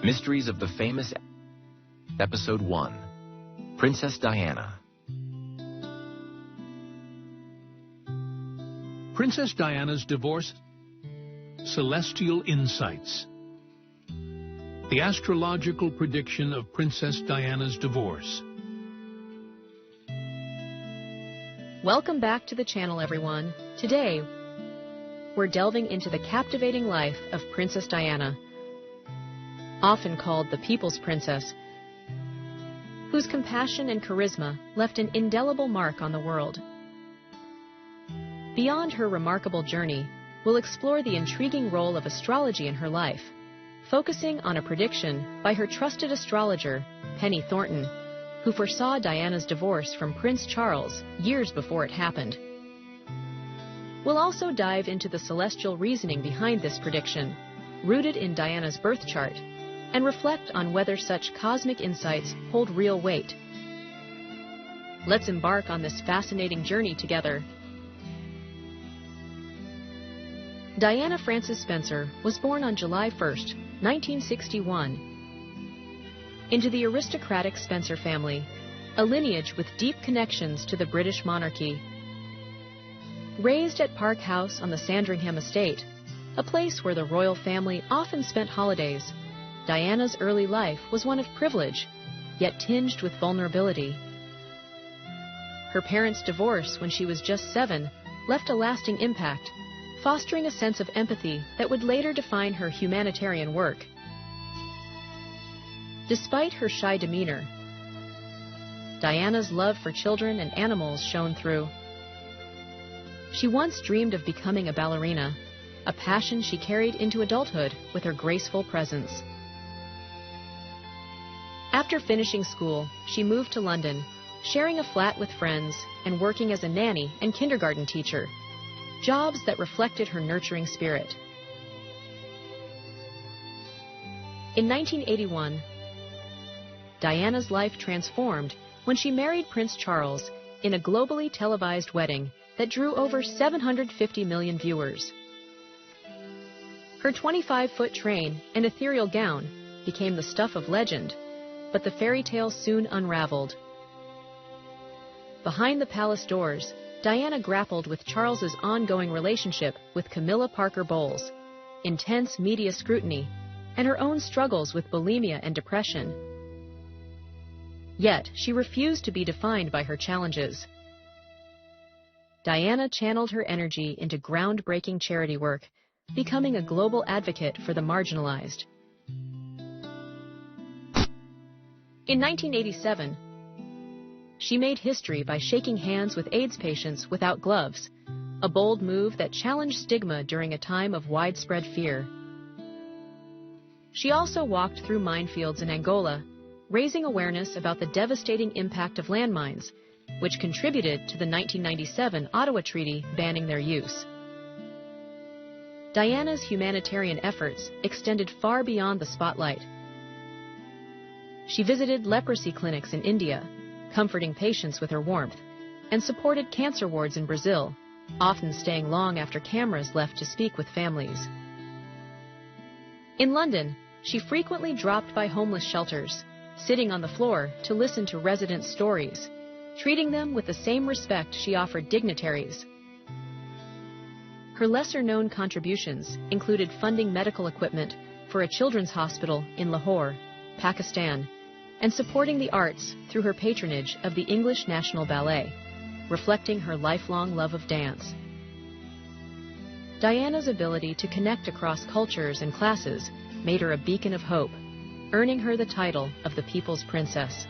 Mysteries of the Famous, Episode 1, Princess Diana. Princess Diana's Divorce, Celestial Insights. The astrological prediction of Princess Diana's divorce. Welcome back to the channel, everyone. Today, we're delving into the captivating life of Princess Diana, often called the People's Princess, whose compassion and charisma left an indelible mark on the world. Beyond her remarkable journey, we'll explore the intriguing role of astrology in her life, focusing on a prediction by her trusted astrologer, Penny Thornton, who foresaw Diana's divorce from Prince Charles years before it happened. We'll also dive into the celestial reasoning behind this prediction, rooted in Diana's birth chart, and reflect on whether such cosmic insights hold real weight. Let's embark on this fascinating journey together. Diana Frances Spencer was born on July 1st, 1961, into the aristocratic Spencer family, a lineage with deep connections to the British monarchy. Raised at Park House on the Sandringham estate, a place where the royal family often spent holidays, Diana's early life was one of privilege, yet tinged with vulnerability. Her parents' divorce when she was just 7 left a lasting impact, fostering a sense of empathy that would later define her humanitarian work. Despite her shy demeanor, Diana's love for children and animals shone through. She once dreamed of becoming a ballerina, a passion she carried into adulthood with her graceful presence. After finishing school, she moved to London, sharing a flat with friends and working as a nanny and kindergarten teacher, jobs that reflected her nurturing spirit. In 1981, Diana's life transformed when she married Prince Charles in a globally televised wedding that drew over 750 million viewers. Her 25-foot train and ethereal gown became the stuff of legend, but the fairy tale soon unraveled. Behind the palace doors, Diana grappled with Charles's ongoing relationship with Camilla Parker Bowles, intense media scrutiny, and her own struggles with bulimia and depression. Yet, she refused to be defined by her challenges. Diana channeled her energy into groundbreaking charity work, becoming a global advocate for the marginalized. In 1987, she made history by shaking hands with AIDS patients without gloves, a bold move that challenged stigma during a time of widespread fear. She also walked through minefields in Angola, raising awareness about the devastating impact of landmines, which contributed to the 1997 Ottawa Treaty banning their use. Diana's humanitarian efforts extended far beyond the spotlight. She visited leprosy clinics in India, comforting patients with her warmth, and supported cancer wards in Brazil, often staying long after cameras left to speak with families. In London, she frequently dropped by homeless shelters, sitting on the floor to listen to residents' stories, treating them with the same respect she offered dignitaries. Her lesser-known contributions included funding medical equipment for a children's hospital in Lahore, Pakistan, and supporting the arts through her patronage of the English National Ballet, reflecting her lifelong love of dance. Diana's ability to connect across cultures and classes made her a beacon of hope, earning her the title of the People's Princess.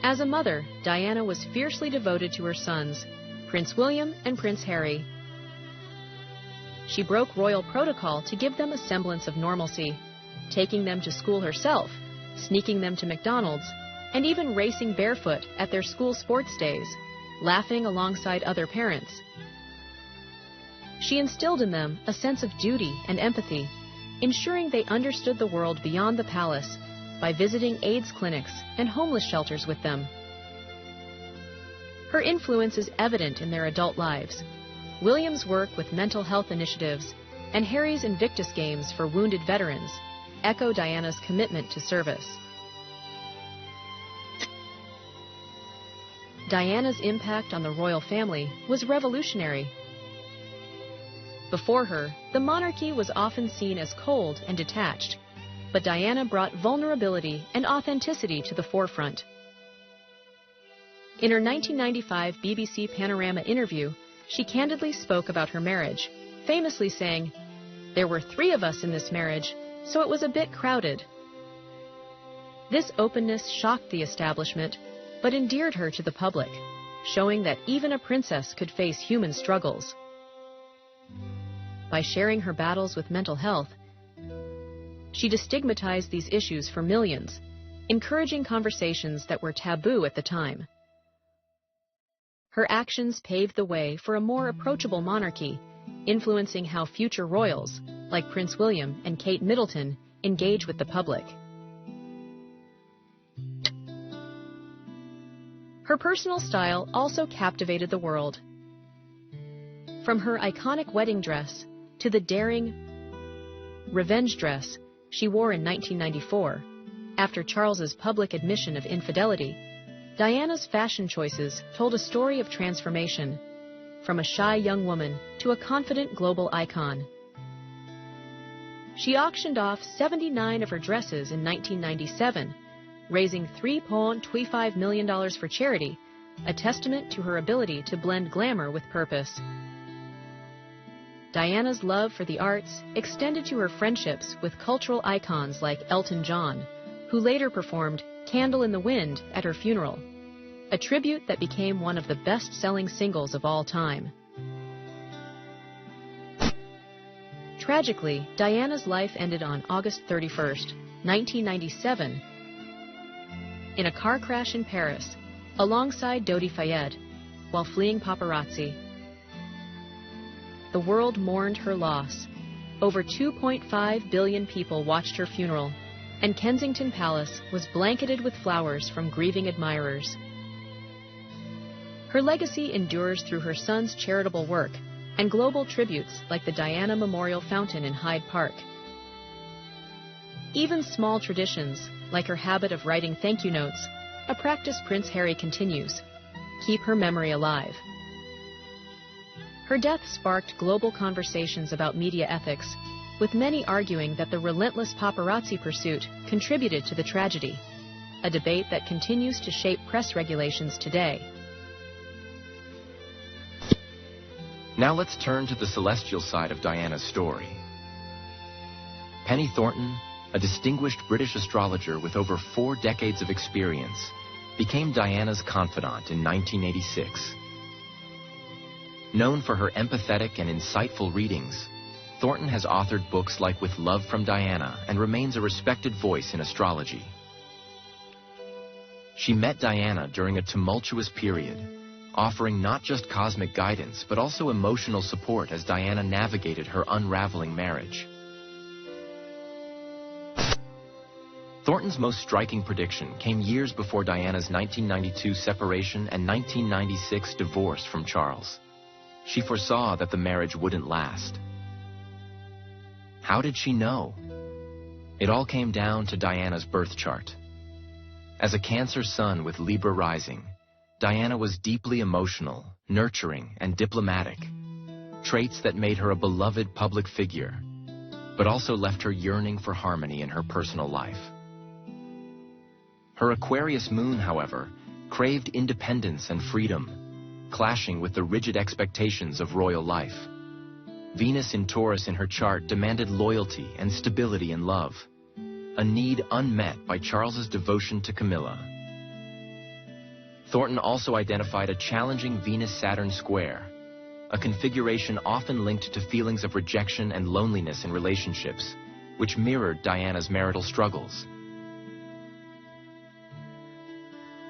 As a mother, Diana was fiercely devoted to her sons, Prince William and Prince Harry. She broke royal protocol to give them a semblance of normalcy, taking them to school herself, sneaking them to McDonald's, and even racing barefoot at their school sports days, laughing alongside other parents. She instilled in them a sense of duty and empathy, ensuring they understood the world beyond the palace by visiting AIDS clinics and homeless shelters with them. Her influence is evident in their adult lives. William's work with mental health initiatives and Harry's Invictus Games for wounded veterans echo Diana's commitment to service. Diana's impact on the royal family was revolutionary. Before her, the monarchy was often seen as cold and detached, but Diana brought vulnerability and authenticity to the forefront. In her 1995 BBC Panorama interview, she candidly spoke about her marriage, famously saying, "There were 3 of us in this marriage, so it was a bit crowded." This openness shocked the establishment, but endeared her to the public, showing that even a princess could face human struggles. By sharing her battles with mental health, she destigmatized these issues for millions, encouraging conversations that were taboo at the time. Her actions paved the way for a more approachable monarchy, influencing how future royals, like Prince William and Kate Middleton, engage with the public. Her personal style also captivated the world. From her iconic wedding dress to the daring revenge dress she wore in 1994, after Charles's public admission of infidelity, Diana's fashion choices told a story of transformation, from a shy young woman to a confident global icon. She auctioned off 79 of her dresses in 1997, raising $3.25 million for charity, a testament to her ability to blend glamour with purpose. Diana's love for the arts extended to her friendships with cultural icons like Elton John, who later performed "Candle in the Wind" at her funeral, a tribute that became one of the best-selling singles of all time. Tragically, Diana's life ended on August 31, 1997, in a car crash in Paris, alongside Dodi Fayed, while fleeing paparazzi. The world mourned her loss. Over 2.5 billion people watched her funeral, and Kensington Palace was blanketed with flowers from grieving admirers. Her legacy endures through her son's charitable work and global tributes like the Diana Memorial Fountain in Hyde Park. Even small traditions, like her habit of writing thank you notes, a practice Prince Harry continues, keep her memory alive. Her death sparked global conversations about media ethics, with many arguing that the relentless paparazzi pursuit contributed to the tragedy, a debate that continues to shape press regulations today. Now let's turn to the celestial side of Diana's story. Penny Thornton, a distinguished British astrologer with over 4 decades of experience, became Diana's confidant in 1986. Known for her empathetic and insightful readings, Thornton has authored books like With Love from Diana and remains a respected voice in astrology. She met Diana during a tumultuous period, offering not just cosmic guidance but also emotional support as Diana navigated her unraveling marriage. Thornton's most striking prediction came years before Diana's 1992 separation and 1996 divorce from Charles. She foresaw that the marriage wouldn't last. How did she know? It all came down to Diana's birth chart. As a Cancer sun with Libra rising, Diana was deeply emotional, nurturing, and diplomatic, traits that made her a beloved public figure, but also left her yearning for harmony in her personal life. Her Aquarius moon, however, craved independence and freedom, clashing with the rigid expectations of royal life. Venus in Taurus in her chart demanded loyalty and stability in love, a need unmet by Charles's devotion to Camilla. Thornton also identified a challenging Venus-Saturn square, a configuration often linked to feelings of rejection and loneliness in relationships, which mirrored Diana's marital struggles.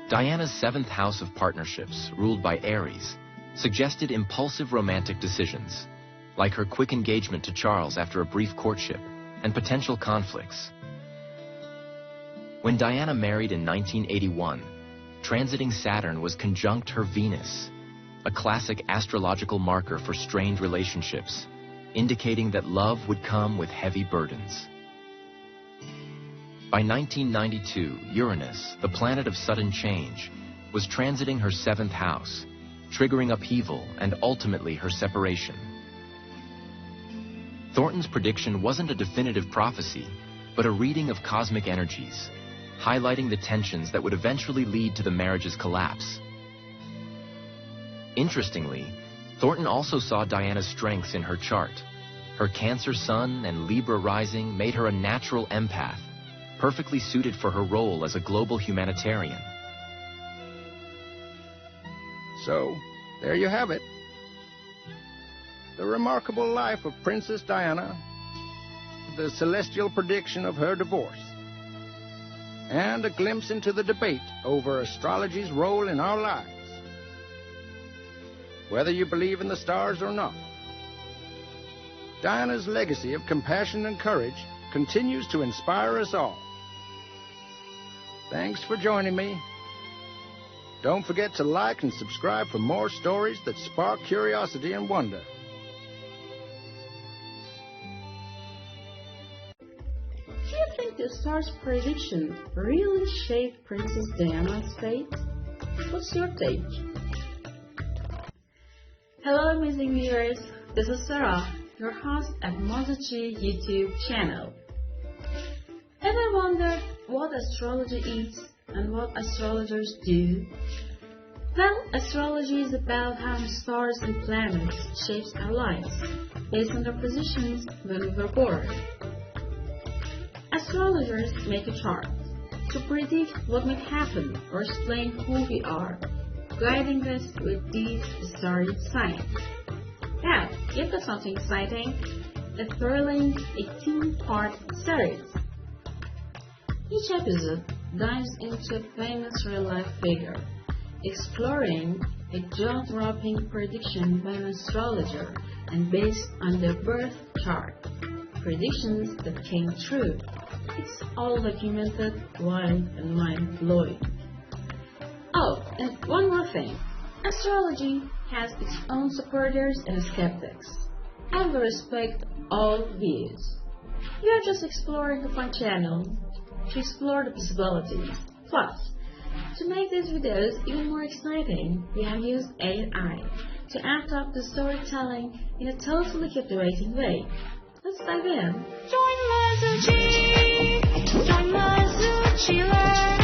Diana's 7th house of partnerships, ruled by Aries, suggested impulsive romantic decisions, like her quick engagement to Charles after a brief courtship, and potential conflicts. When Diana married in 1981, transiting Saturn was conjunct her Venus, a classic astrological marker for strained relationships, indicating that love would come with heavy burdens. By 1992, Uranus, the planet of sudden change, was transiting her 7th house, triggering upheaval and ultimately her separation. Thornton's prediction wasn't a definitive prophecy, but a reading of cosmic energies, highlighting the tensions that would eventually lead to the marriage's collapse. Interestingly, Thornton also saw Diana's strengths in her chart. Her Cancer Sun and Libra rising made her a natural empath, perfectly suited for her role as a global humanitarian. So, there you have it. The remarkable life of Princess Diana, the celestial prediction of her divorce, and a glimpse into the debate over astrology's role in our lives. Whether you believe in the stars or not, Diana's legacy of compassion and courage continues to inspire us all. Thanks for joining me. Don't forget to like and subscribe for more stories that spark curiosity and wonder. Do you think the stars' prediction really shaped Princess Diana's fate? What's your take? Hello amazing viewers, this is Sarah, your host at Mazoochi YouTube channel. Ever wondered what astrology is and what astrologers do? Well, astrology is about how the stars and planets shapes our lives based on their positions when we were born. Astrologers make a chart to predict what might happen or explain who we are, guiding us with these starry signs. Now, you've got something exciting, a thrilling 18-part series. Each episode dives into a famous real-life figure, exploring a jaw-dropping prediction by an astrologer and based on their birth chart. Predictions that came true. It's all documented, wild, and mind-blowing. Oh, and one more thing. Astrology has its own supporters and skeptics. I will respect all views. We are just exploring a fun channel to explore the possibilities. Plus, to make these videos even more exciting, we have used AI to act up the storytelling in a totally captivating way. Let's dive in. Join Mazoochi! Join Mazoochi!